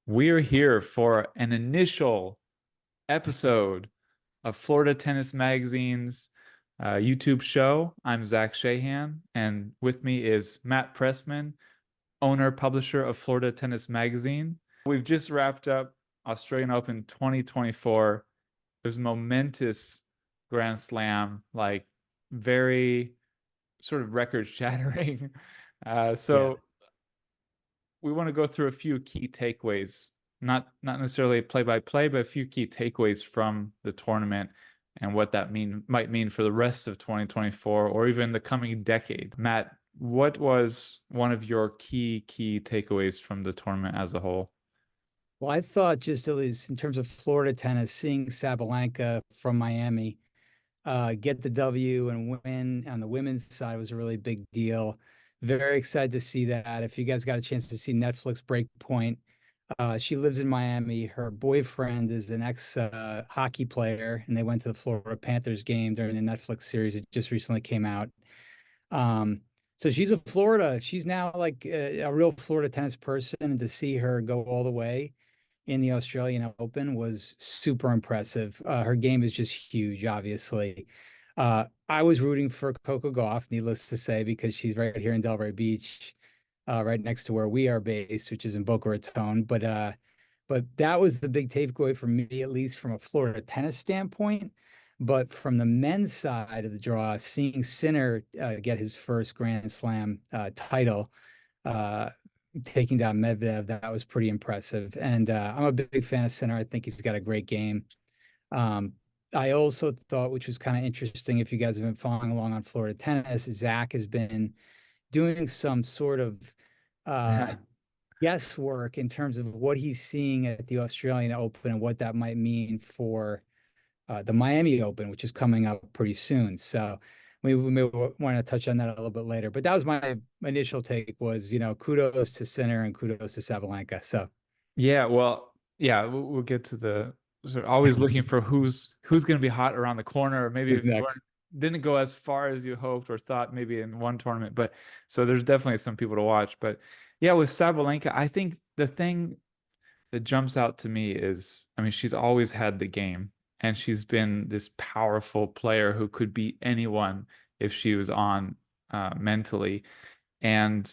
We're here for an initial episode of Florida Tennis Magazine's YouTube show. I'm Zach Shahan, and with me is Matt Pressman, owner, publisher of Florida Tennis Magazine. We've just wrapped up Australian Open 2024. It was a momentous Grand Slam, like very sort of record shattering. Yeah. So we want to go through a few key takeaways, not necessarily play by play, but a few key takeaways from the tournament and what that might mean for the rest of 2024 or even the coming decade. Matt, what was one of your key takeaways from the tournament as a whole? Well, I thought just at least in terms of Florida tennis, seeing Sabalenka from Miami get the W and win on the women's side was a really big deal. Very excited to see that. If you guys got a chance to see Netflix Breakpoint, she lives in Miami. Her boyfriend is an ex hockey player, and they went to the Florida Panthers game during the Netflix series. It just recently came out. So she's a Florida. She's now like a real Florida tennis person, and to see her go all the way in the Australian Open was super impressive. Her game is just huge, obviously. I was rooting for Coco Gauff, needless to say, because she's right here in Delray Beach, right next to where we are based, which is in Boca Raton. But that was the big takeaway for me, at least from a Florida tennis standpoint. But from the men's side of the draw, seeing Sinner get his first Grand Slam title, uh, taking down Medvedev, that was pretty impressive. And I'm a big fan of Sinner. I think he's got a great game. Um, I also thought, which was kind of interesting, if you guys have been following along on Florida tennis, Zach has been doing some sort of uh, guesswork in terms of what he's seeing at the Australian Open and what that might mean for the Miami Open, which is coming up pretty soon. So we may want to touch on that a little bit later. But that was my initial take was, kudos to Sinner and kudos to Sabalenka. So Yeah, well, yeah, we'll get to the sort of always looking for who's going to be hot around the corner, or maybe who's if you weren't next? didn't go as far as you hoped or thought maybe in one tournament, but so there's definitely some people to watch. But yeah, with Sabalenka, I think the thing that jumps out to me is, I mean, she's always had the game, and she's been this powerful player who could beat anyone if she was on mentally. And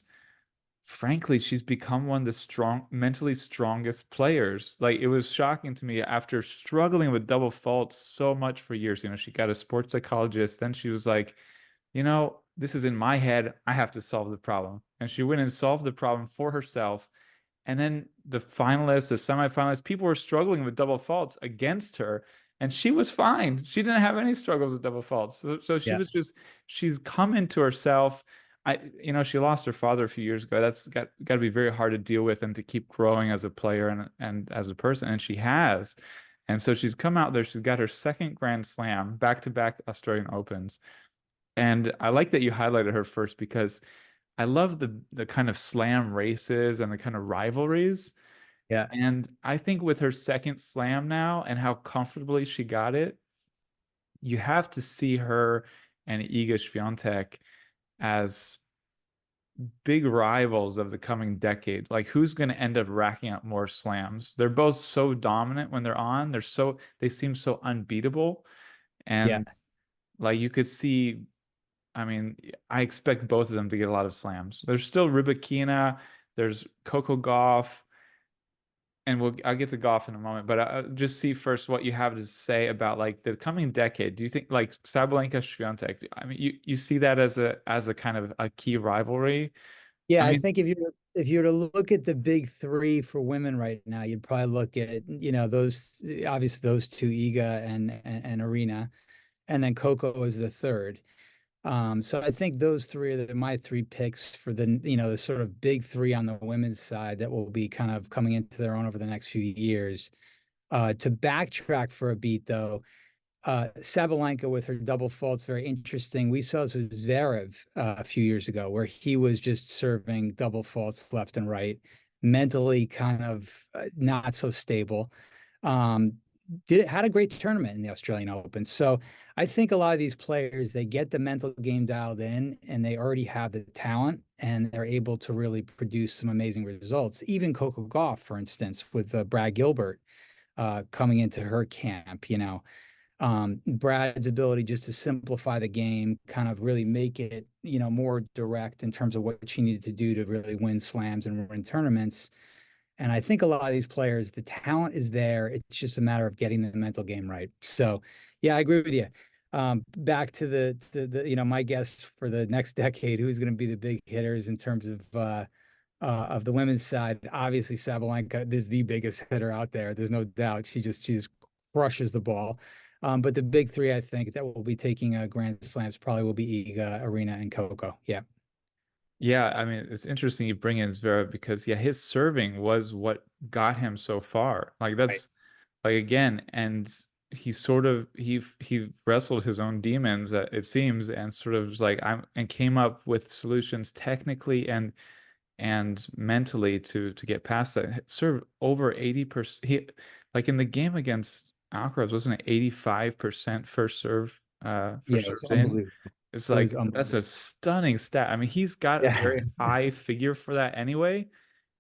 frankly, she's become one of the mentally strongest players. Like it was shocking to me after struggling with double faults so much for years. She got a sports psychologist. Then she was like, this is in my head. I have to solve the problem. And she went and solved the problem for herself. And then the finalists, the semifinalists, people were struggling with double faults against her. And she was fine. She didn't have any struggles with double faults. So she Yeah. was she's come into herself. She lost her father a few years ago. That's got to be very hard to deal with and to keep growing as a player and as a person. And she has. And so she's come out there. She's got her second Grand Slam, back-to-back Australian Opens. And I like that you highlighted her first because I love the kind of slam races and the kind of rivalries. Yeah. And I think with her second slam now and how comfortably she got it, you have to see her and Iga Swiatek as big rivals of the coming decade. Like who's going to end up racking up more slams? They're both so dominant when they're on. They seem so unbeatable. Yeah. And like you could see, I mean, I expect both of them to get a lot of slams. There's still Rybakina, there's Coco Gauff, and I'll get to golf in a moment, but I'll just see first what you have to say about like the coming decade. Do you think like Sabalenka Swiatek? I mean, you see that as a kind of a key rivalry? I Yeah, I mean, think if you were to look at the big three for women right now, you'd probably look at, those obviously those two, Iga and Arena, and then Coco is the third. So I think those three are my three picks for the sort of big three on the women's side that will be kind of coming into their own over the next few years. To backtrack for a beat, though, Sabalenka with her double faults, very interesting. We saw this with Zverev a few years ago, where he was just serving double faults left and right, mentally kind of not so stable. had a great tournament in the Australian Open. So I think a lot of these players, they get the mental game dialed in and they already have the talent and they're able to really produce some amazing results. Even Coco Gauff, for instance, with Brad Gilbert coming into her camp, Brad's ability just to simplify the game, kind of really make it, more direct in terms of what she needed to do to really win slams and win tournaments. And I think a lot of these players, the talent is there. It's just a matter of getting the mental game right. So, yeah, I agree with you. Back to my guess for the next decade, who's going to be the big hitters in terms of the women's side. Obviously, Sabalenka is the biggest hitter out there. There's no doubt. She just crushes the ball. But the big three, I think, that will be taking Grand Slams probably will be Iga, Arena, and Coco. Yeah. Yeah, I mean, it's interesting you bring in Zverev because yeah, his serving was what got him so far. Like Right. that's like again, and he sort of he wrestled his own demons, it seems, and sort of was like I'm and came up with solutions technically and mentally to get past that. Serve over 80%. He like in the game against Alcaraz, wasn't it 85% first serve for Yeah, it was serves in? unbelievable. It's It was like that's unbelievable. a stunning stat. I mean, he's got a Yeah. very high figure for that anyway,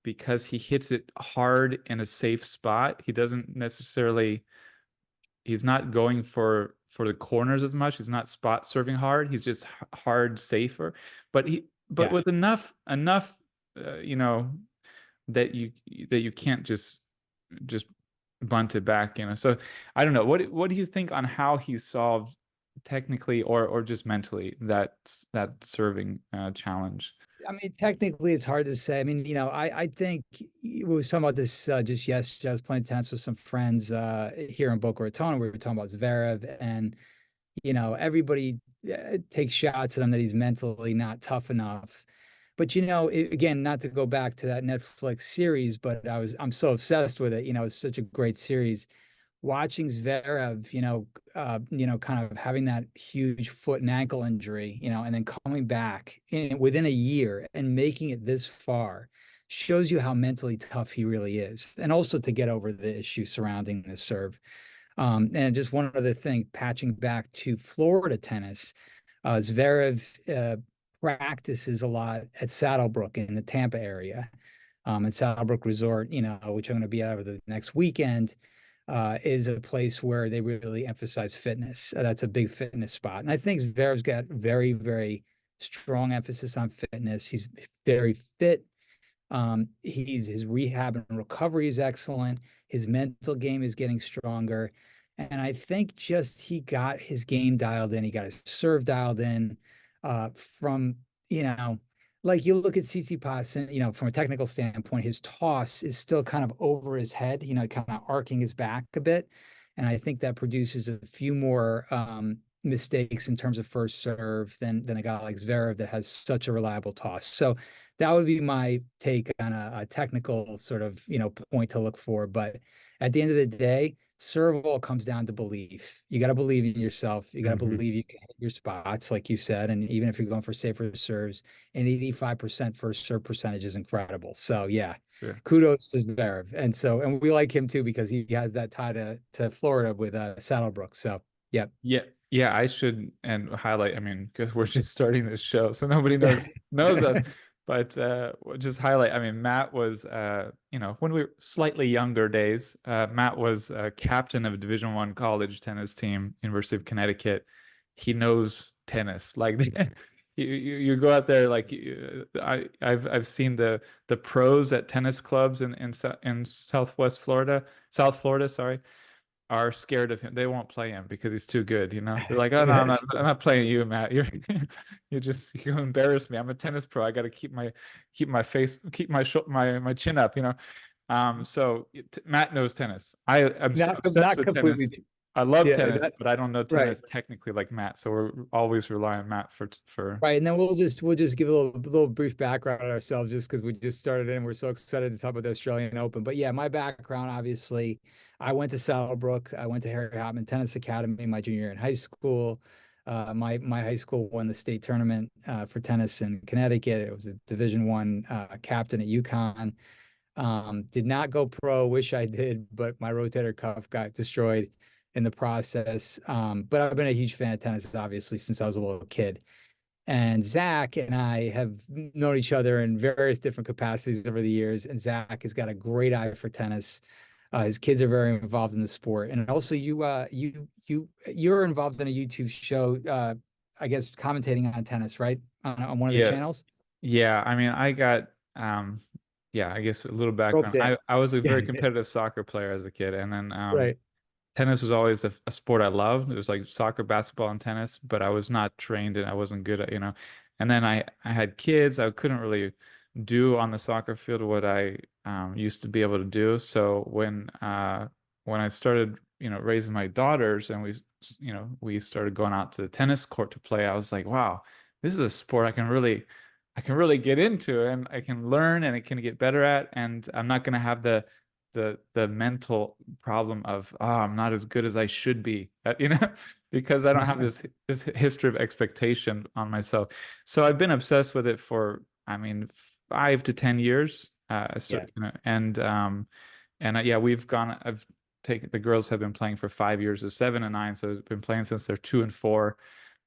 because he hits it hard in a safe spot. He doesn't necessarily he's not going for the corners as much. He's not spot serving hard. He's just hard safer. But Yeah. with enough you know that you can't just bunt it back, So I don't know. What do you think on how he solved technically or just mentally that serving challenge? I mean, technically, it's hard to say. I mean, I think we was talking about this just yesterday. I was playing tennis with some friends here in Boca Raton. We were talking about Zverev, and everybody takes shots at him that he's mentally not tough enough. But again, not to go back to that Netflix series, but I'm so obsessed with it. It's such a great series. Watching Zverev, kind of having that huge foot and ankle injury, and then coming back within a year and making it this far shows you how mentally tough he really is. And also to get over the issue surrounding the serve. And just one other thing, patching back to Florida tennis, Zverev practices a lot at Saddlebrook in the Tampa area, and Saddlebrook Resort, which I'm going to be out of the next weekend, is a place where they really emphasize fitness. That's a big fitness spot. And I think Zverev's got very, very strong emphasis on fitness. He's very fit. His rehab and recovery is excellent. His mental game is getting stronger. And I think just he got his game dialed in. He got his serve dialed in from, like you look at Tsitsipas and, from a technical standpoint, his toss is still kind of over his head, kind of arcing his back a bit. And I think that produces a few more mistakes in terms of first serve than a guy like Zverev that has such a reliable toss. So that would be my take on a technical sort of, point to look for. But at the end of the day, serve all comes down to belief. You got to believe in yourself. You got to Hmm. believe you can hit your spots, like you said. And even if you're going for safer serves, an 85% first serve percentage is incredible. So yeah, Sure. kudos to Zverev. And we like him too because he has that tie to Florida with Saddlebrook. So yeah. Yeah, yeah, I should and highlight, I mean, because we're just starting this show, so nobody Yeah. knows us. But we'll just highlight, I mean, Matt was when we were slightly younger days, Matt was captain of a Division I college tennis team, University of Connecticut. He knows tennis. Like you go out there like I've seen the pros at tennis clubs in Southwest Florida, South Florida, sorry, are scared of him. They won't play him because he's too good, They're like, "Oh no, I'm not playing you, Matt. You embarrass me. I'm a tennis pro. I got to keep my face, keep my chin up, So Matt knows tennis. I'm so obsessed Not with tennis. completely. I love Yeah, tennis, but I don't know right. tennis technically like Matt. So we're always rely on Matt for Right, and then we'll just give a little brief background on ourselves just because we just started and we're so excited to talk about the Australian Open. But yeah, my background, obviously, I went to Saddlebrook. I went to Harry Hopman Tennis Academy my junior year in high school. My high school won the state tournament for tennis in Connecticut. It was a Division I captain at UConn. Did not go pro, wish I did, but my rotator cuff got destroyed in the process. But I've been a huge fan of tennis, obviously, since I was a little kid. And Zach and I have known each other in various different capacities over the years. And Zach has got a great eye for tennis. His kids are very involved in the sport. And also you're involved in a YouTube show, I guess commentating on tennis, right? On one of the Yeah. channels. Yeah. I mean, I got, yeah, I guess a little Broke background. that. I was a Yeah, very competitive soccer player as a kid. And then, right. tennis was always a sport I loved. It was like soccer, basketball, and tennis, but I was not trained and I wasn't good at, And then I had kids. I couldn't really do on the soccer field what I used to be able to do. So when I started, raising my daughters and we started going out to the tennis court to play, I was like, wow, this is a sport I can really get into and I can learn and I can get better at, and I'm not going to have the mental problem of I'm not as good as I should be because I don't have this history of expectation on myself. So I've been obsessed with it for, I mean, 5 to 10 years. Yeah. Yeah, I've taken, the girls have been playing for 5 years, so 7 and 9, so they've been playing since they're 2 and 4.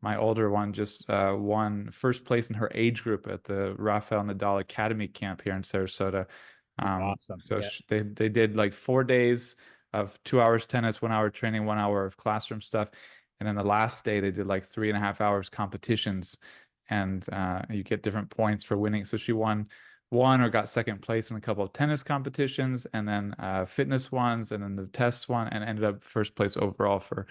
My older one just won first place in her age group at the Rafael Nadal Academy camp here in Sarasota. Awesome. So Yeah. they did like 4 days of 2 hours tennis, 1 hour training, 1 hour of classroom stuff, and then the last day they did like 3.5 hours competitions, and you get different points for winning. So she won or got second place in a couple of tennis competitions, and then fitness ones, and then the tests one, and ended up first place overall for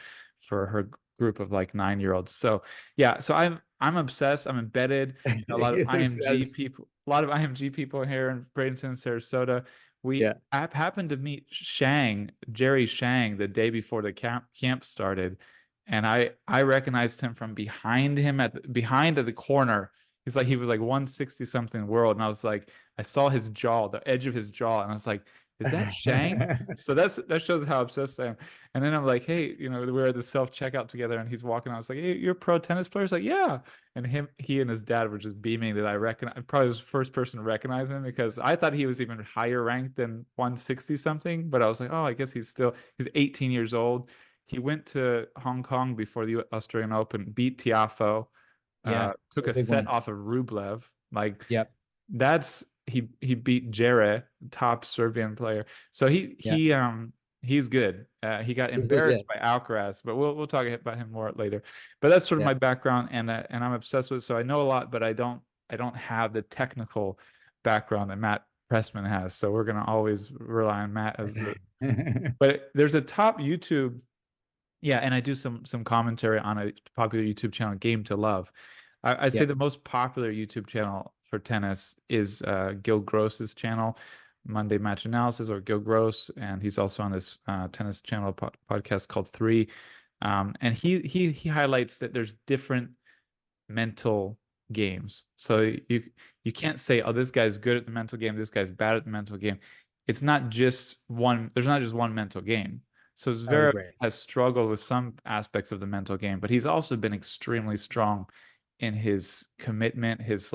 her group of like 9-year-olds. So yeah, so I'm obsessed. I'm embedded. A lot of It IMG says, people, a lot of IMG people here in Bradenton, Sarasota. yeah. I happened to meet Jerry Shang, the day before the camp started, and I recognized him from behind at the corner. He was like 160 something world, and I was like, I saw his jaw, the edge of his jaw, and I was like, is that Shang? So that shows how obsessed I am. And then I'm like, hey, we're at the self checkout together, and he's walking. I was like, hey, you're a pro tennis player? He's like, yeah. And he and his dad were just beaming that I probably was the first person to recognize him, because I thought he was even higher ranked than 160 something. But I was like, oh, I guess he's 18 years old. He went to Hong Kong before the Australian Open, beat Tiafoe, Yeah. took A a big set win. off of Rublev. Like Yep. he beat Jere, top Serbian player. So Yeah. he's good. He got He's embarrassed legit. by Alcaraz, but we'll talk about him more later. But that's sort of Yeah. my background, and I'm obsessed with it. So I know a lot, but I don't have the technical background that Matt Pressman has. So we're gonna always rely on Matt as the. But there's a top YouTube, yeah, and I do some commentary on a popular YouTube channel, Game to Love. I'd say Yeah. the most popular YouTube channel for tennis is Gil Gross's channel, Monday Match Analysis, or Gil Gross, and he's also on this tennis channel podcast called Three, and he highlights that there's different mental games. So you can't say, oh, this guy's good at the mental game, this guy's bad at the mental game. It's not just one. There's not just one mental game. So I would Zverev agree. has struggled with some aspects of the mental game, but he's also been extremely strong in his commitment, his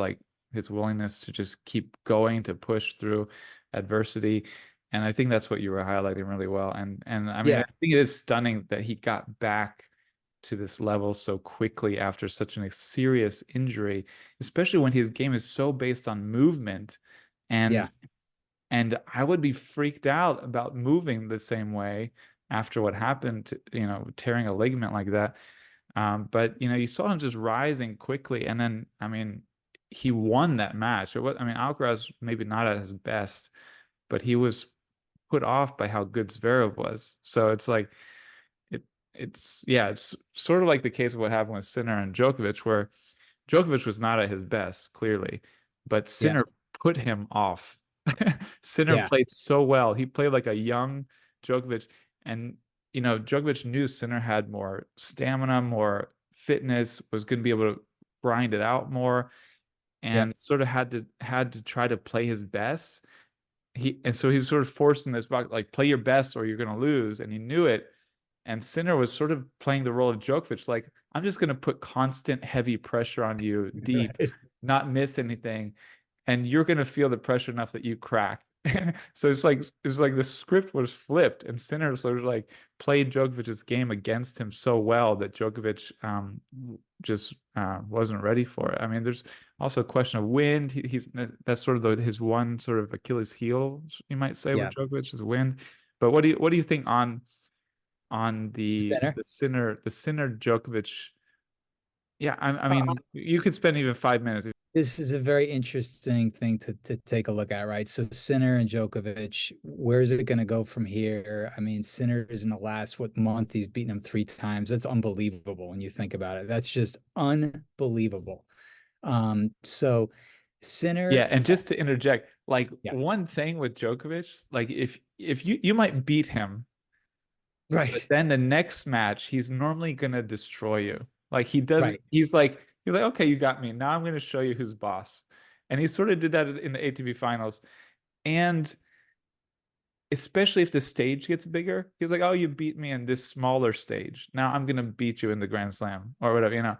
willingness to just keep going, to push through adversity. And I think that's what you were highlighting really well. And I mean, I Yeah. think it is stunning that he got back to this level so quickly after such a serious injury, especially when his game is so based on movement. And Yeah. and I would be freaked out about moving the same way after what happened to, tearing a ligament like that. But you saw him just rising quickly, and then I mean, he won that match. I mean, Alcaraz maybe not at his best, but he was put off by how good Zverev was. So it's like it's sort of like the case of what happened with Sinner and Djokovic, where Djokovic was not at his best, clearly, but Yeah. Sinner put him off. Sinner Yeah. played so well. He played like a young Djokovic, and Djokovic knew Sinner had more stamina, more fitness, was going to be able to grind it out more, Yep. and sort of had to try to play his best. So he was sort of forcing this back, like, play your best or you're going to lose, and he knew it. And Sinner was sort of playing the role of Djokovic, like, I'm just going to put constant heavy pressure on you deep, Right. not miss anything, and you're going to feel the pressure enough that you crack. So it's like the script was flipped, and Sinner sort of like played Djokovic's game against him so well that Djokovic just wasn't ready for it. I mean, there's also a question of wind. He's that's sort of his one sort of Achilles heel, you might say, with Yeah. Djokovic is wind. But what do you think on Center. the Sinner Djokovic? Yeah, I Uh, mean, you could spend even 5 minutes. This is a very interesting thing to take a look at, right? So Sinner and Djokovic, where's it going to go from here? I mean, Sinner is in the last what month he's beaten him 3 times. That's unbelievable when you think about it. That's just unbelievable. So Yeah, Sinner, and just to interject, like yeah, one thing with Djokovic, like if you might beat him, but right, then the next match he's normally gonna destroy you. Like he doesn't. right, He's like, okay, you got me. Now I'm gonna show you who's boss. And he sort of did that in the ATP finals. And especially if the stage gets bigger, he's like, oh, you beat me in this smaller stage. Now I'm gonna beat you in the Grand Slam or whatever.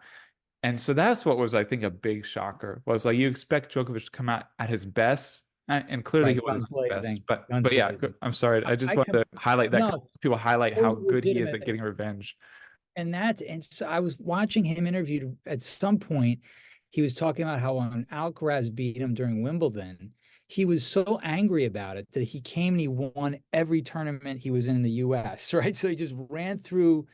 And so that's what was, I think, a big shocker was like you expect Djokovic to come out at his best, and clearly he right. wasn't Guns at his best. blazing, But guns yeah, blazing. I'm sorry. I just I wanted can to highlight that 'cause no, people highlight how totally good he is at legitimate. getting revenge. And so I was watching him interviewed at some point. He was talking about how when Alcaraz beat him during Wimbledon, he was so angry about it that he came and he won every tournament he was in the US, right? So he just ran through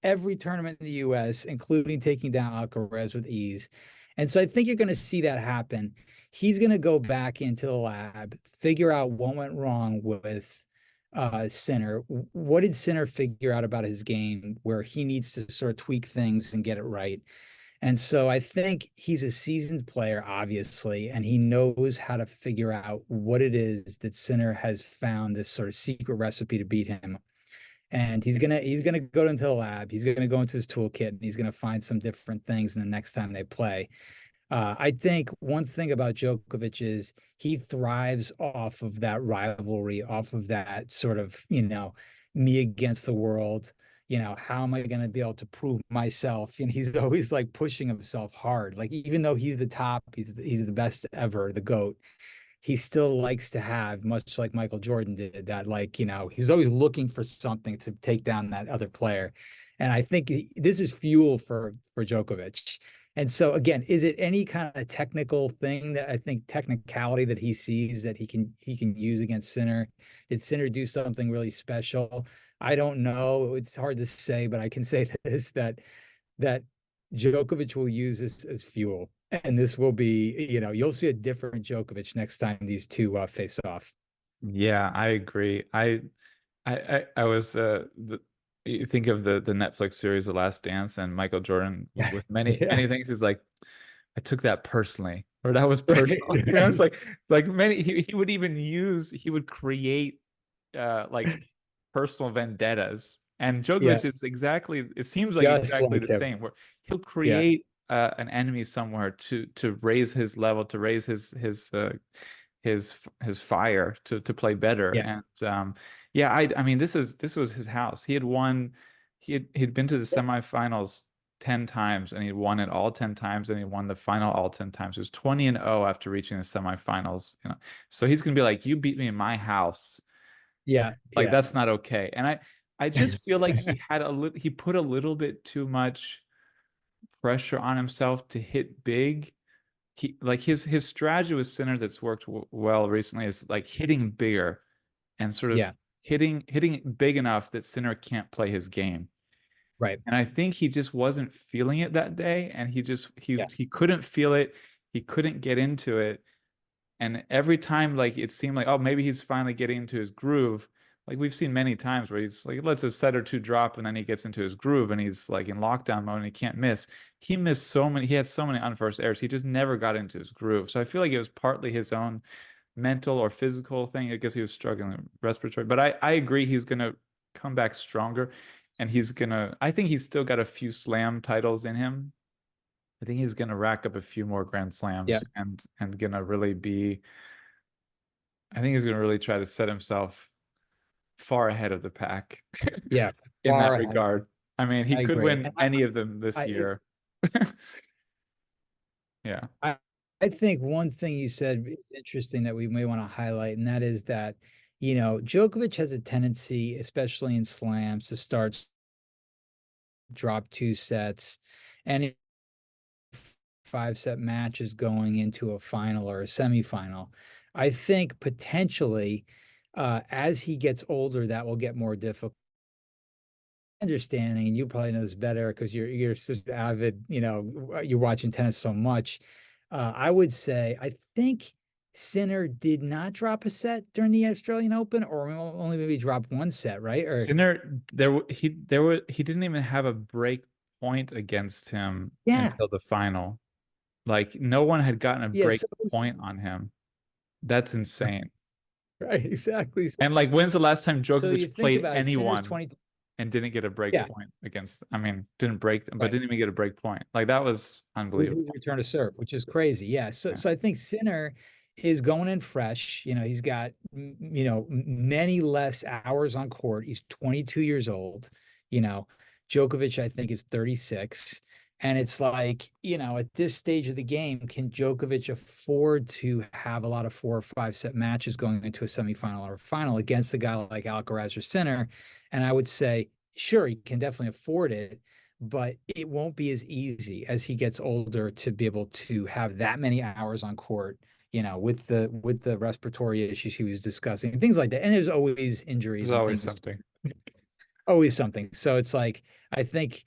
every tournament in the US, including taking down Alcaraz with ease. And so I think you're going to see that happen. He's going to go back into the lab, figure out what went wrong with Sinner. What did Sinner figure out about his game where he needs to sort of tweak things and get it right? And so I think he's a seasoned player, obviously, and he knows how to figure out what it is that Sinner has found this sort of secret recipe to beat him. And he's gonna go into the lab. He's gonna go into his toolkit and he's gonna find some different things in the next time they play. I think one thing about Djokovic is he thrives off of that rivalry, off of that sort of, me against the world. How am I going to be able to prove myself? And he's always like pushing himself hard. Like even though he's the top, he's the best ever, the GOAT, he still likes to have, much like Michael Jordan did, that like, he's always looking for something to take down that other player. And I think this is fuel for Djokovic. And so again, is it any kind of technical thing that I think technicality that he sees that he can use against Sinner? Did Sinner do something really special? I don't know. It's hard to say, but I can say this that Djokovic will use this as fuel. And this will be, you'll see a different Djokovic next time these two face off. Yeah, I agree. I was you think of the Netflix series The Last Dance, and Michael Jordan Yeah. with many Yeah. many things. He's like, I took that personally, or that was Right. personal. It's like many he would even use he would create like personal vendettas. And Yeah. Djokovic is exactly, it seems like Just exactly like the him. same, where he'll Yeah. create an enemy somewhere to raise his level, to raise his fire to play better. Yeah. And yeah, I mean this was his house. He'd been to the semifinals 10 times and he won it all 10 times and he won the final all 10 times. It was 20-0 after reaching the semifinals. So he's gonna be like, you beat me in my house. Yeah. Like Yeah. that's not okay. And I just feel like he put a little bit too much pressure on himself to hit big. He like his strategy with Sinner that's worked well recently is like hitting bigger and sort of Yeah. hitting big enough that Sinner can't play his game. Right. And I think he just wasn't feeling it that day, and Yeah. he couldn't feel it. He couldn't get into it. And every time, like it seemed like, oh, maybe he's finally getting into his groove. Like we've seen many times where he's like lets a set or two drop, and then he gets into his groove, and he's like in lockdown mode, and he can't miss. He missed so many. He had so many unforced errors. He just never got into his groove. So I feel like it was partly his own mental or physical thing. I guess he was struggling with respiratory, but I agree he's gonna come back stronger, and he's gonna. I think he's still got a few slam titles in him. I think he's gonna rack up a few more Grand Yeah. Slams and gonna really be. I think he's gonna really try to set himself far ahead of the pack Yeah. in that Far ahead. regard. I mean, he I could agree. win And any of them this I, year. Yeah. I I think one thing you said is interesting that we may want to highlight, and that is that, Djokovic has a tendency, especially in slams, to start drop two sets, and 5 set matches going into a final or a semifinal. I think potentially, as he gets older, that will get more difficult. Understanding, and you probably know this better because you're such an avid, you're watching tennis so much. I would say I think Sinner did not drop a set during the Australian Open, or only maybe dropped one set, right? Or Sinner, he didn't even have a break point against him yeah, until the final. Like no one had gotten a yeah, break so, point on him. That's insane. right, exactly. And like, when's the last time So you Djokovic think played about it, Sinner's anyone 20. and didn't get a break Yeah, point against? I mean, didn't break them, but right. didn't even get a break point. Like that was His unbelievable. return to serve, which is crazy. Yeah. So, Yeah. so I think Sinner is going in fresh. He's got many less hours on court. He's 22 years old. You know, Djokovic, I think, is 36. And it's like, at this stage of the game, can Djokovic afford to have a lot of 4 or 5 set matches going into a semifinal or a final against a guy like Alcaraz or Sinner? And I would say, sure, he can definitely afford it, but it won't be as easy as he gets older to be able to have that many hours on court, with the respiratory issues he was discussing and things like that. And there's always There's injuries and always things, something. always something. So it's like I think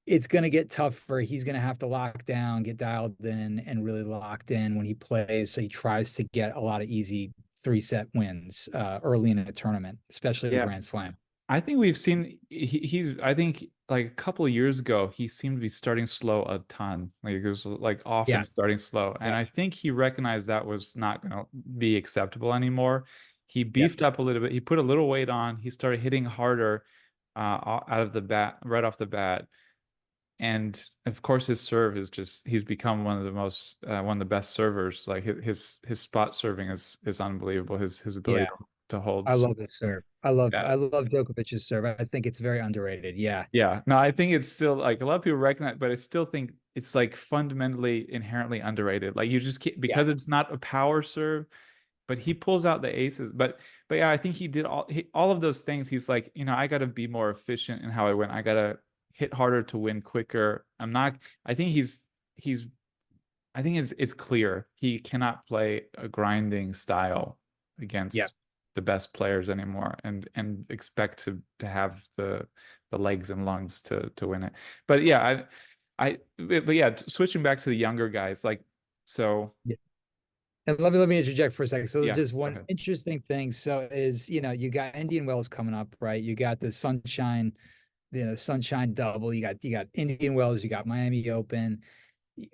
it's going to get tougher. He's going to have to lock down, get dialed in, and really locked in when he plays. So he tries to get a lot of easy 3 set wins early in a tournament, especially a Yeah. Grand Slam. I think we've seen he's I think like a couple of years ago he seemed to be starting slow a ton. Like it was like often Yeah, starting slow. And yeah, I think he recognized that was not going to be acceptable anymore. He yeah, beefed up a little bit. He put a little weight on. He started hitting harder out of the bat, right off the bat. And of course his serve is just he's become one of the best servers. Like his spot serving is unbelievable. His ability yeah. to hold. I So, love his serve. I love yeah. I love Djokovic's serve. I think it's very underrated. Yeah. Yeah, no, I think it's still like a lot of people recognize, but I still think it's like fundamentally inherently underrated. Like you just can't Yeah. because it's not a power serve, but he pulls out the aces. But yeah, I think he did all of those things. He's like, I got to be more efficient in how I win. I got to hit harder to win quicker. I'm not. I think he's I think it's clear he cannot play a grinding style Yeah. against the best players anymore and expect to have the legs and lungs to win it. But yeah, but yeah, switching back to the younger guys, like so Yeah. And let me interject for a second. So yeah, just go one ahead. interesting thing. So is, you got Indian Wells coming up, right? You got the Sunshine double. You got Indian Wells, you got Miami Open.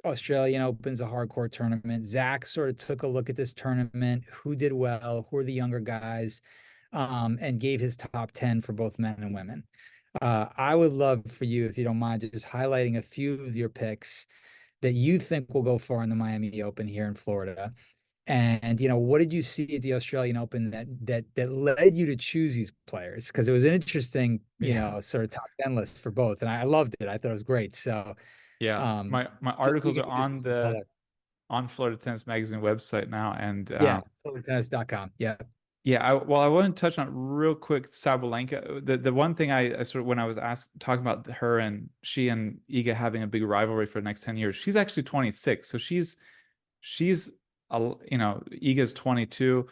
Australian Open's a hardcore tournament. Zach sort of took a look at this tournament, who did well, who are the younger guys, and gave his top 10 for both men and women. I would love for you, if you don't mind, just highlighting a few of your picks that you think will go far in the Miami Open here in Florida. And what did you see at the Australian Open that led you to choose these players? Because it was an interesting, Yeah. sort of top 10 list for both. And I loved it. I thought it was great. So Yeah. um My you articles can are just on the on Florida Tennis Magazine website now, and yeah, tennis.com. Yeah. yeah, well, I want to touch on real quick Sabalenka. The one thing I sort of when I was asked talking about her and she and Iga having a big rivalry for the next 10 years, she's actually 26. So she's Iga's 22.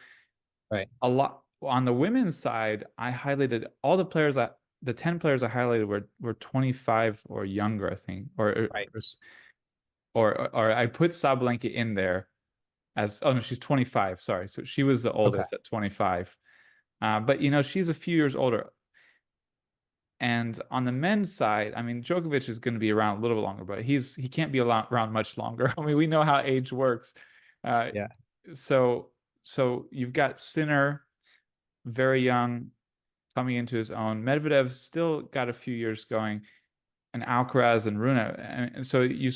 Right. A lot on the women's side, I highlighted all the 10 players I highlighted were 25 or younger, I think, Right. or I put Sabalenka in there as oh no, she's 25, sorry. So she was the Okay. oldest at 25. But she's a few years older. And on the men's side, I mean, Djokovic is going to be around a little longer, but he can't be around much longer. I mean, we know how age works. Uh, Yeah. so so you've got Sinner, very young, coming into his own. Medvedev still got a few years going, and Alcaraz and Rune. And so you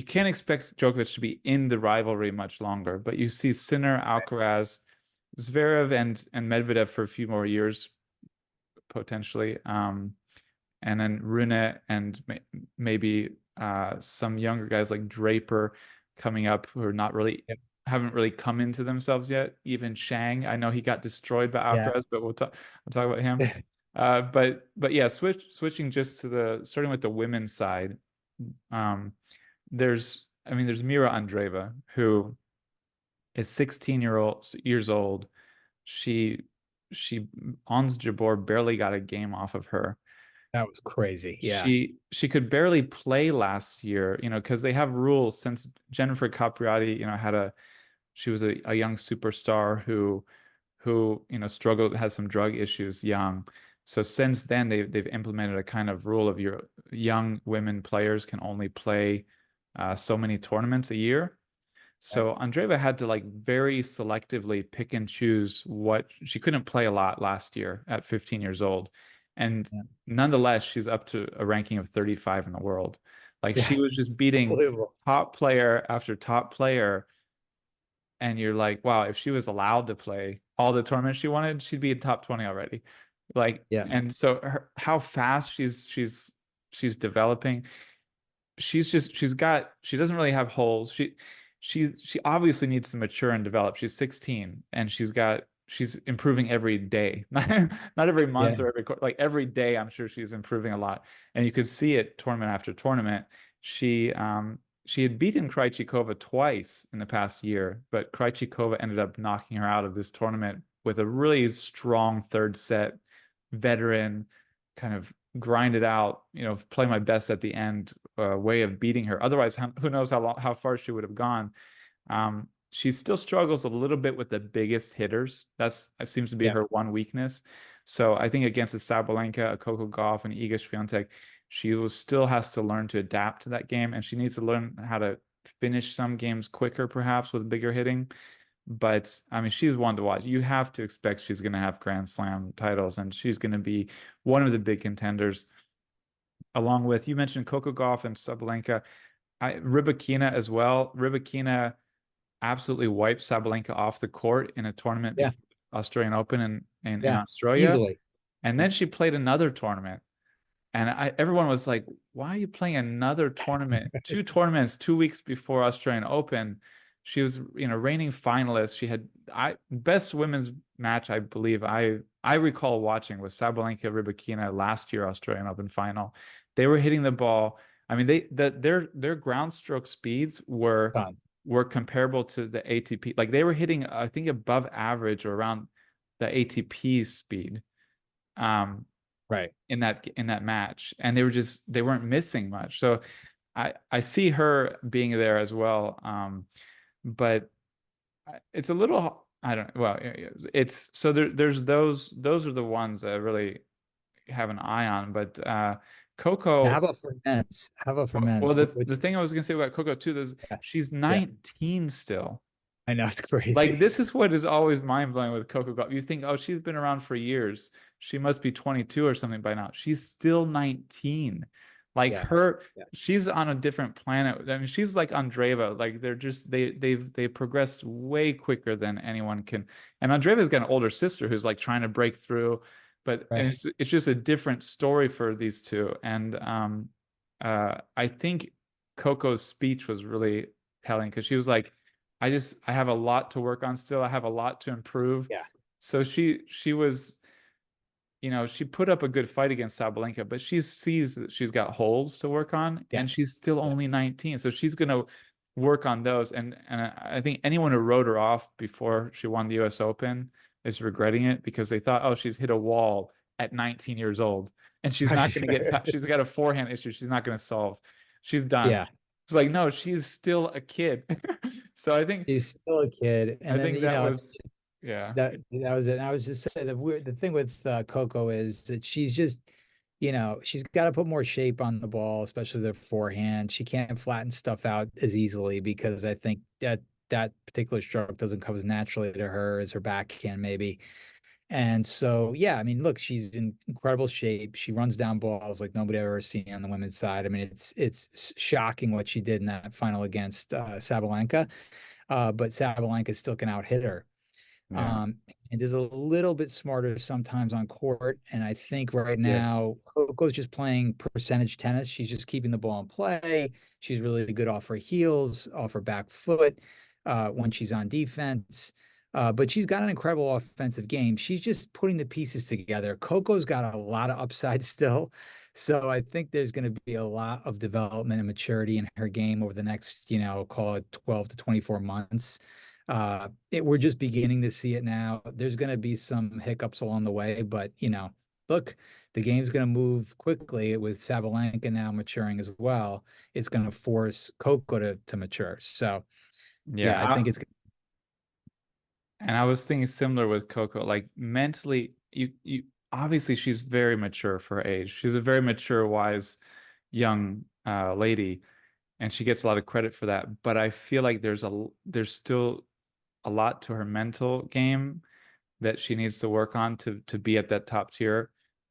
can't expect Djokovic to be in the rivalry much longer. But you see Sinner, Alcaraz, Zverev, and Medvedev for a few more years potentially. And then Rune and maybe some younger guys like Draper. coming up who are not really Yep. haven't really come into themselves yet. Even Shang, I know he got destroyed by Yeah. Alcaraz, but we'll talk about him. But yeah, switching just to the starting with the women's side. Um, there's Mirra Andreeva who is 16 years old. She she Ons Jabeur barely got a game off of her. That was crazy. Yeah. She could barely play last year, because they have rules since Jennifer Capriati, she was a young superstar who struggled, had some drug issues young. So since then they've implemented a kind of rule of your young women players can only play so many tournaments a year. Right. So Andreeva had to like very selectively pick and choose what she couldn't play a lot last year at 15 years old. And Yeah. nonetheless, she's up to a ranking of 35 in the world. Like she Yeah. was just beating Unbelievable. top player after top player. And you're like, wow, if she was allowed to play all the tournaments she wanted, she'd be in top 20 already. Like, Yeah. and so how fast she's developing, she doesn't really have holes. She obviously needs to mature and develop. She's 16 and she's improving every day. Not every Yeah. month or like every day I'm sure she's improving a lot. And you could see it tournament after tournament. She had beaten Krejcikova twice in the past year, but Krejcikova ended up knocking her out of this tournament with a really strong third set veteran kind of grind it out, play my best at the end way of beating her. Otherwise, who knows how far she would have gone. She still struggles a little bit with the biggest hitters. That seems to be Yeah. her one weakness. So I think against a Sabalenka, a Coco Gauff, and Iga Swiatek, still has to learn to adapt to that game, and she needs to learn how to finish some games quicker, perhaps with bigger hitting. But I mean, she's one to watch. You have to expect she's going to have Grand Slam titles, and she's going to be one of the big contenders. Along with, you mentioned Coco Gauff and Sabalenka, Rybakina as well. Rybakina absolutely wiped Sabalenka off the court in a tournament Yeah. before Australian Open in Yeah. Australia, Easily. and then she played another tournament. And everyone was like, why are you playing another tournament? Two tournaments 2 weeks before Australian Open. She was, reigning finalist. She had best women's match, I believe. I recall watching was Sabalenka Rybakina last year Australian Open final. They were hitting the ball. I mean, their ground stroke speeds Fun. were comparable to the ATP. Like they were hitting, I think, above average or around the ATP speed. Right. In that match, and they weren't missing much. So I see her being there as well. But it's a little, I don't, well, it's so there's those are the ones that I really have an eye on. But Now, how Coco, about for men's? How about for well, men's? the thing I was gonna say about Coco too is Yeah. she's Yeah. 19 still. I know it's Like crazy. this is what is always mind blowing with Coco Gauff. You think, oh, she's been around for years. She must be 22 or something by now. She's still 19. Like Yeah. Yeah. she's on a different planet. I mean, she's like Andreeva. Like they progressed way quicker than anyone can. And Andreeva's got an older sister who's like trying to break through, but and Right. it's just a different story for these two. And I think Coco's speech was really telling because she was like, I have a lot to work on still. I have a lot to improve. Yeah. So she was, she put up a good fight against Sabalenka, but she sees that she's got holes to work on, Yeah. and she's still Yeah. only 19. So she's gonna work on those. And I think anyone who wrote her off before she won the US Open is regretting it because they thought, oh, she's hit a wall at 19 years old, and she's not gonna she's got a forehand issue she's not gonna solve. She's done. Yeah. It's like, no, she's still a kid. So She's still a kid. I And then, think that was, yeah, that was it. And I was just saying the thing with Coco is that she's just, she's got to put more shape on the ball, especially their forehand. She can't flatten stuff out as easily because I think that particular stroke doesn't come as naturally to her as her backhand maybe. And so, yeah, I mean, look, she's in incredible shape. She runs down balls like nobody I've ever seen on the women's side. I mean, it's shocking what she did in that final against Sabalenka. But Sabalenka still can out hit her. yeah, and is a little bit smarter sometimes on court. And I think right Yes. now, Coco's just playing percentage tennis. She's just keeping the ball in play. She's really good off her heels, off her back foot, when she's on defense. But she's got an incredible offensive game. She's just putting the pieces together. Coco's got a lot of upside still. So I think there's going to be a lot of development and maturity in her game over the next, call it 12 to 24 months. We're just beginning to see it now. There's going to be some hiccups along the way, but look, the game's going to move quickly with Sabalenka now maturing as well. It's going to force Coco to mature. So Yeah. yeah, I think it's And I was thinking similar with Coco, like mentally, you obviously she's very mature for her age. She's a very mature, wise young lady, and she gets a lot of credit for that. But I feel like there's still a lot to her mental game that she needs to work on to be at that top tier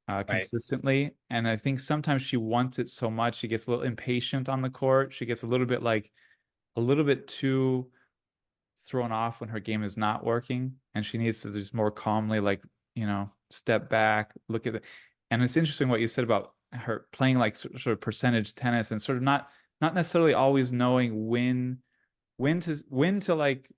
right. consistently. And I think sometimes she wants it so much, she gets a little impatient on the court. She gets a little bit too thrown off when her game is not working, and she needs to just more calmly, like, step back, look at it. And it's interesting what you said about her playing like sort of percentage tennis, and sort of not necessarily always knowing when to like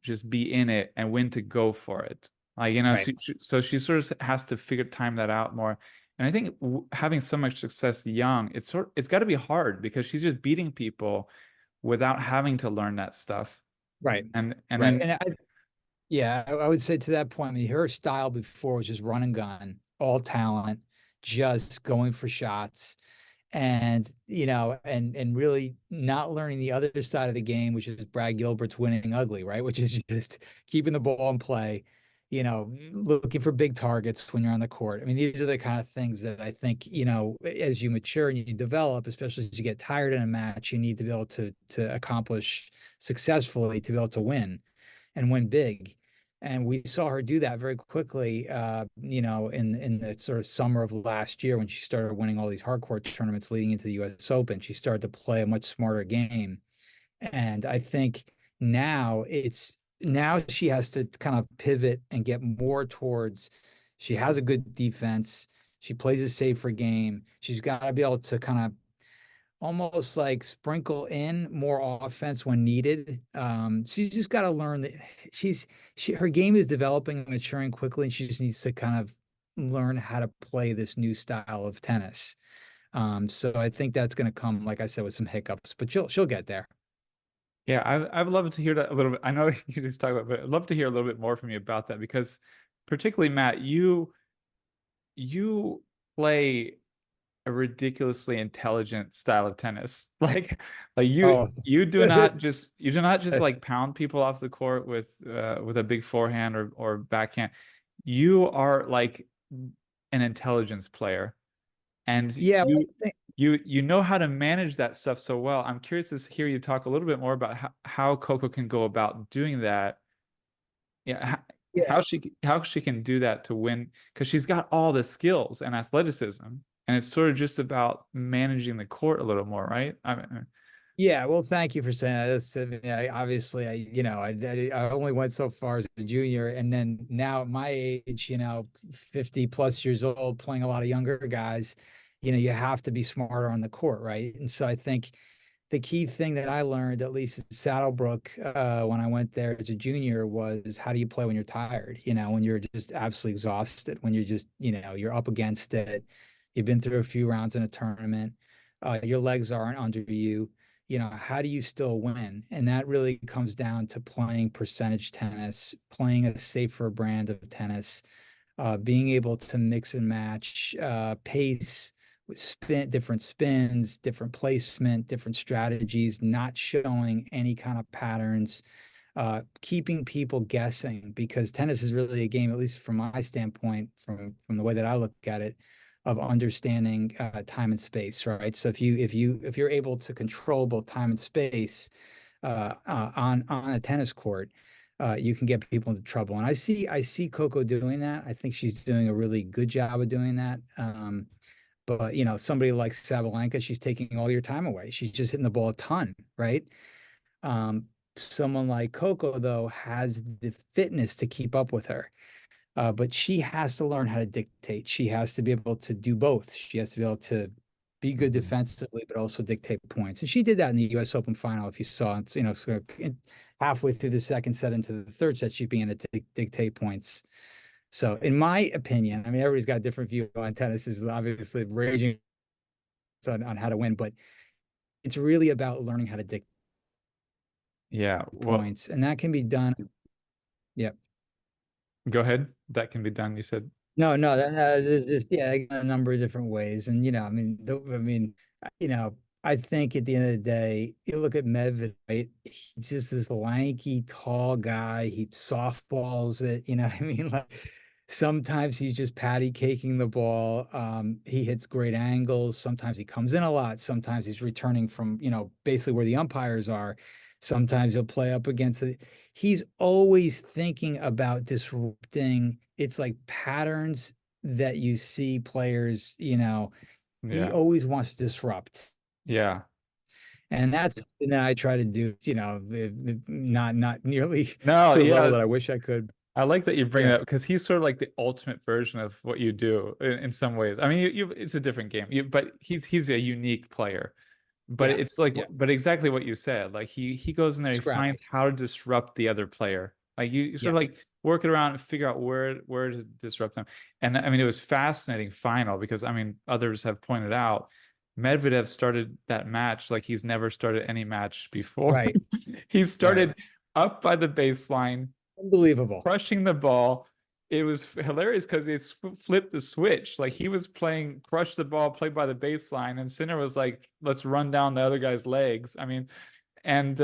just be in it and when to go for it. Like, Right. so she sort of has to time that out more. And I think having so much success young, it's got to be hard because she's just beating people without having to learn that stuff. Right. And Right. then And yeah, I would say to that point, I mean, her style before was just run and gun, all talent, just going for shots. And and really not learning the other side of the game, which is Brad Gilbert's winning ugly, right? Which is just keeping the ball in play, looking for big targets when you're on the court. I mean, these are the kind of things that I think, as you mature and you develop, especially as you get tired in a match, you need to be able to accomplish successfully to be able to win and win big. And we saw her do that very quickly, in the sort of summer of last year when she started winning all these hardcore tournaments leading into the US Open. She started to play a much smarter game. And I think now she has to kind of pivot and get more towards she has a good defense. She plays a safer game. She's got to be able to kind of almost like sprinkle in more offense when needed. She's just got to learn that her game is developing and maturing quickly, and she just needs to kind of learn how to play this new style of tennis. So I think that's going to come, like I said, with some hiccups, but she'll get there. yeah, I'd love to hear that a little bit. I know you just talked about, but I'd love to hear a little bit more from you about that because particularly Matt, you play a ridiculously intelligent style of tennis. Like Oh, you do not just like pound people off the court with a big forehand or backhand. You are like an intelligence player, and yeah. Well, you know how to manage that stuff so well. I'm curious to hear you talk a little bit more about how Coco can go about doing that. Yeah, yeah. how she can do that to win because she's got all the skills and athleticism, and it's sort of just about managing the court a little more, right? I mean, Yeah, well, thank you for saying that. I mean, obviously, I only went so far as a junior, and then now at my age, 50 plus years old, playing a lot of younger guys, you have to be smarter on the court, right? And so I think the key thing that I learned, at least at Saddlebrook, when I went there as a junior, was how do you play when you're tired? When you're just absolutely exhausted, when you're just, you're up against it, you've been through a few rounds in a tournament, your legs aren't under you. How do you still win? And that really comes down to playing percentage tennis, playing a safer brand of tennis, being able to mix and match pace with different spins, different placement, different strategies, not showing any kind of patterns, keeping people guessing because tennis is really a game, at least from my standpoint, from the way that I look at it, of understanding time and space, right? So if you're able to control both time and space on a tennis court, you can get people into trouble. And I see Coco doing that. I think she's doing a really good job of doing that. But somebody like Sabalenka, she's taking all your time away. She's just hitting the ball a ton, right? Um, someone like Coco, though, has the fitness to keep up with her. But she has to learn how to dictate. She has to be able to do both. She has to be able to be good Mhm. defensively, but also dictate points. And she did that in the U.S. Open final. If you saw, halfway through the second set into the third set, she's being able to dictate points. So, in my opinion, I mean, everybody's got a different view on tennis. Is obviously raging on how to win, but it's really about learning how to dictate Yeah. Well, points, and that can be done. Yeah. go ahead. That can be done, you said. No, no, there's just yeah, a number of different ways, and I think at the end of the day, you look at Medvedev, right? He's just this lanky, tall guy. He softballs it, you know what I mean? Like sometimes he's just patty caking the ball. He hits great angles. Sometimes he comes in a lot. Sometimes he's returning from, basically where the umpires are. Sometimes he'll play up against it. He's always thinking about disrupting. It's like patterns that you see players, he Yeah. always wants to disrupt. Yeah. And that's something that I try to do, not nearly No, to the level yeah. that I wish I could. I like that you bring it Yeah. up because he's sort of like the ultimate version of what you do in some ways. I mean, it's a different game, but he's a unique player. But Yeah. it's like, Yeah. but exactly what you said. Like he goes in there, he Scrappy. finds how to disrupt the other player. Like you sort Yeah. of like work it around and figure out where to disrupt them. And I mean, it was fascinating final because I mean, others have pointed out Medvedev started that match like he's never started any match before. Right. He Right. started up by the baseline, Unbelievable. crushing the ball. It was hilarious because it flipped the switch. Like he was playing crush the ball, play by the baseline, and Sinner was like, let's run down the other guy's legs. I mean, and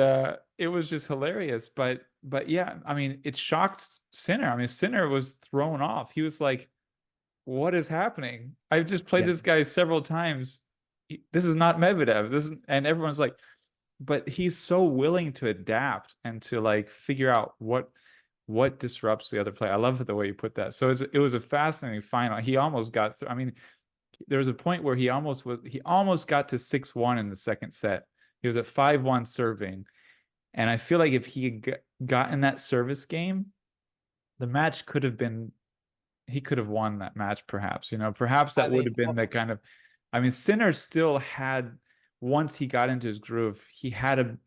it was just hilarious. But yeah, I mean, it shocked Sinner. I mean, Sinner was thrown off. He was like, what is happening? I've just played Yeah. this guy several times. This is not Medvedev. This is, and everyone's like, but he's so willing to adapt and to like figure out what disrupts the other play. I love the way you put that. So it was a fascinating final. He almost got through. I mean, there was a point where he almost got to 6-1 in the second set. He was at 5-1 serving. And I feel like if he had gotten that service game, the match could have been he could have won that match perhaps. Perhaps I that would mean, have been the kind of I mean, Sinner still had once he got into his groove, he had him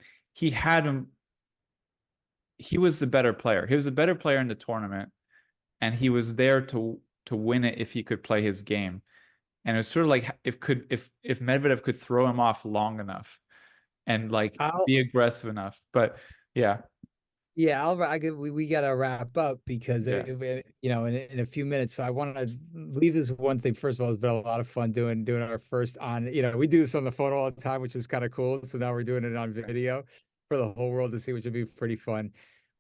he was the better player. He was the better player in the tournament, and he was there to win it if he could play his game. And it was sort of like if Medvedev could throw him off long enough and like I'll be aggressive enough. But yeah, Yeah, we got to wrap up because yeah, in a few minutes. So I want to leave this one thing. First of all, it's been a lot of fun doing our first on. We do this on the phone all the time, which is kind of cool. So now we're doing it on video for the whole world to see, which would be pretty fun.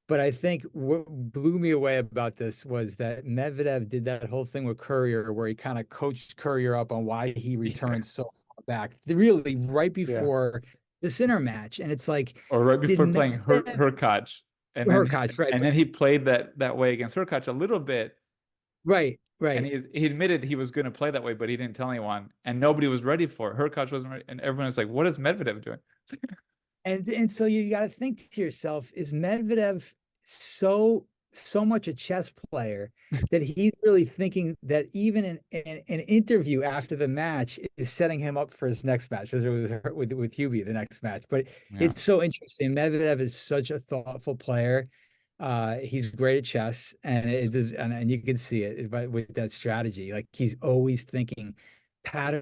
But I think what blew me away about this was that Medvedev did that whole thing with Courier, where he kind of coached Courier up on why he returned so yes, far back, really right yeah. before the Sinner match. And it's like, Or right did before playing Medvedev Hurkacz, Hurkacz, right? and then he played that way against Hurkacz a little bit, Right, and right. he admitted he was going to play that way, but he didn't tell anyone, and nobody was ready for it. Hurkacz wasn't ready, and everyone was like, "What is Medvedev doing?" And so you got to think to yourself, is Medvedev so much a chess player that he's really thinking that even an interview after the match is setting him up for his next match with Hubi, the next match. But Yeah, it's so interesting. Medvedev is such a thoughtful player. He's great at chess, and it is, and you can see it with that strategy. Like he's always thinking how do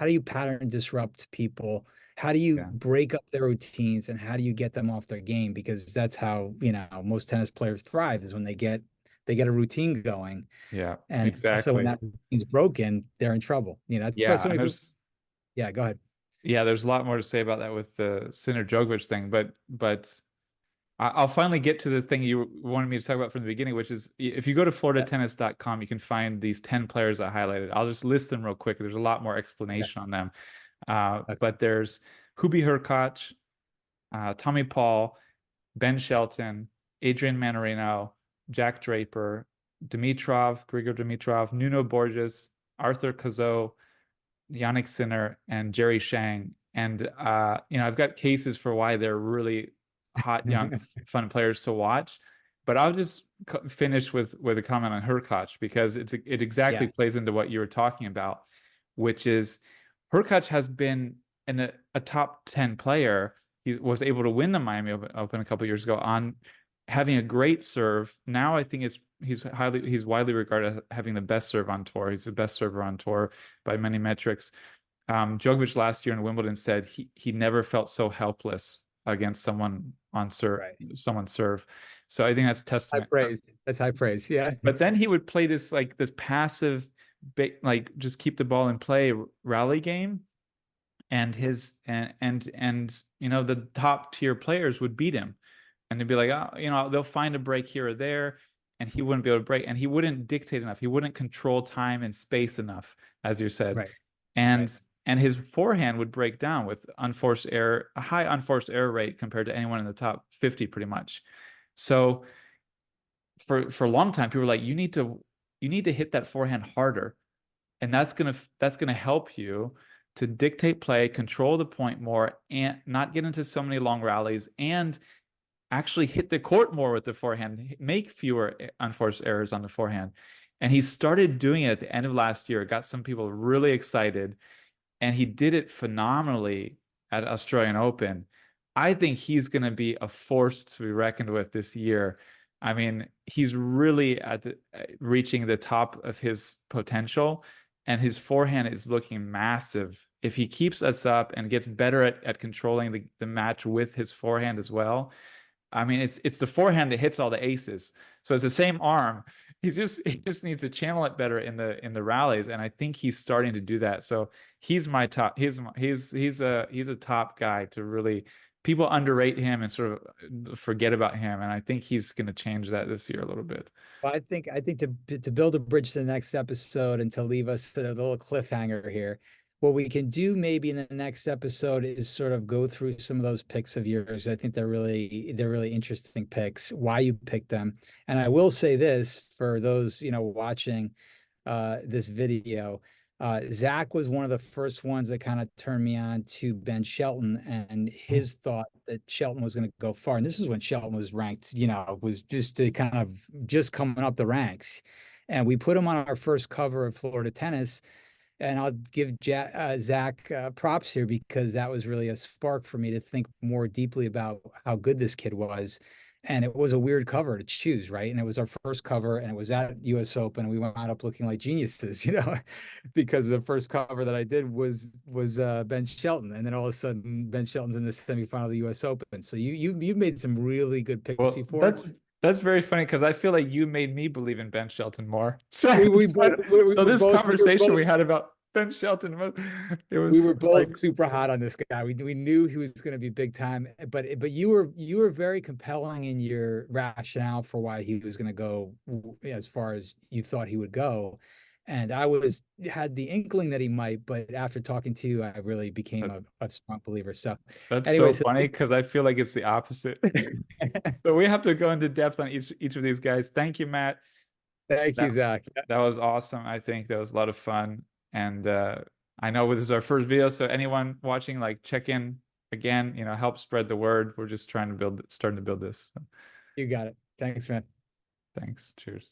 you pattern disrupt people? How do you yeah, break up their routines and how do you get them off their game? Because that's how, most tennis players thrive is when they get a routine going. yeah, And so when exactly. that routine's broken, they're in trouble. That's Yeah, so and many people. Yeah, go ahead. there's a lot more to say about that with the Sinner Djokovic thing, but I'll finally get to the thing you wanted me to talk about from the beginning, which is if you go to Yeah. floridatennis.com, you can find these 10 players I highlighted. I'll just list them real quick. There's a lot more Okay. explanation on them. Okay. But there's Hubi Hurkacz, Tommy Paul, Ben Shelton, Adrian Manarino, Jack Draper, Grigor Dimitrov, Nuno Borges, Arthur Cazot, Yannick Sinner, and Jerry Shang. And I've got cases for why they're really hot young fun players to watch. But I'll just finish with a comment on Hurkacz because it exactly Yeah, plays into what you were talking about, which is Hurkacz has been a top 10 player. He was able to win the Miami Open a couple years ago on having a great serve. Now I think he's widely regarded as having the best serve on tour. He's the best server on tour by many metrics. Djokovic last year in Wimbledon said he never felt so helpless against right. someone's serve. So I think that's a High testament. praise. That's high praise. Yeah. But then he would play this passive, like just keep the ball in play rally game, and the top tier players would beat him, and they'd be like, oh, they'll find a break here or there, and he wouldn't be able to break, and he wouldn't dictate enough. He wouldn't control time and space enough, as you said, Right. and Right. and his forehand would break down with unforced error, a high unforced error rate compared to anyone in the top 50, pretty much. So for a long time, people were like, you need to hit that forehand harder, and that's gonna help you to dictate play, control the point more, and not get into so many long rallies, and actually hit the court more with the forehand, make fewer unforced errors on the forehand. And he started doing it at the end of last year. It got some people really excited, and he did it phenomenally at Australian Open. I think he's going to be a force to be reckoned with this year. I mean, he's really reaching the top of his potential, and his forehand is looking massive. If he keeps us up and gets better at controlling the match with his forehand as well, I mean, it's the forehand that hits all the aces. So it's the same arm. He just needs to channel it better in the rallies, and I think he's starting to do that. So he's my top. He's a top guy to really, people underrate him and sort of forget about him, and I think he's going to change that this year a little bit. Well, I think to build a bridge to the next episode and to leave us at a little cliffhanger here, what we can do maybe in the next episode is sort of go through some of those picks of yours. I think they're really interesting picks, why you picked them. And I will say this for those, watching this video. Zach was one of the first ones that kind of turned me on to Ben Shelton and his thought that Shelton was going to go far. And this is when Shelton was ranked, was just kind of just coming up the ranks. And we put him on our first cover of Florida Tennis. And I'll give Zach props here because that was really a spark for me to think more deeply about how good this kid was. And it was a weird cover to choose, right? And it was our first cover, and it was at US Open. And we wound up looking like geniuses, because the first cover that I did was Ben Shelton, and then all of a sudden Ben Shelton's in the semifinal of the US Open. So you've made some really good picks Well, before. that's very funny because I feel like you made me believe in Ben Shelton more. We we So, both we, we so were this both we were conversation both we had about Ben Shelton it we was were sort of like, both super hot on this guy. We knew he was going to be big time, but you were very compelling in your rationale for why he was going to go as far as you thought he would go. And I had the inkling that he might, but after talking to you, I really became a strong believer. So, that's so anyways, funny because I feel like it's the opposite. So we have to go into depth on each of these guys. Thank you, Matt. thank you, That Zach. that was awesome. I think that was a lot of fun. And I know this is our first video, so anyone watching, like, check in again, help spread the word. We're just starting to build this. So, You got it. Thanks, man. thanks. Cheers.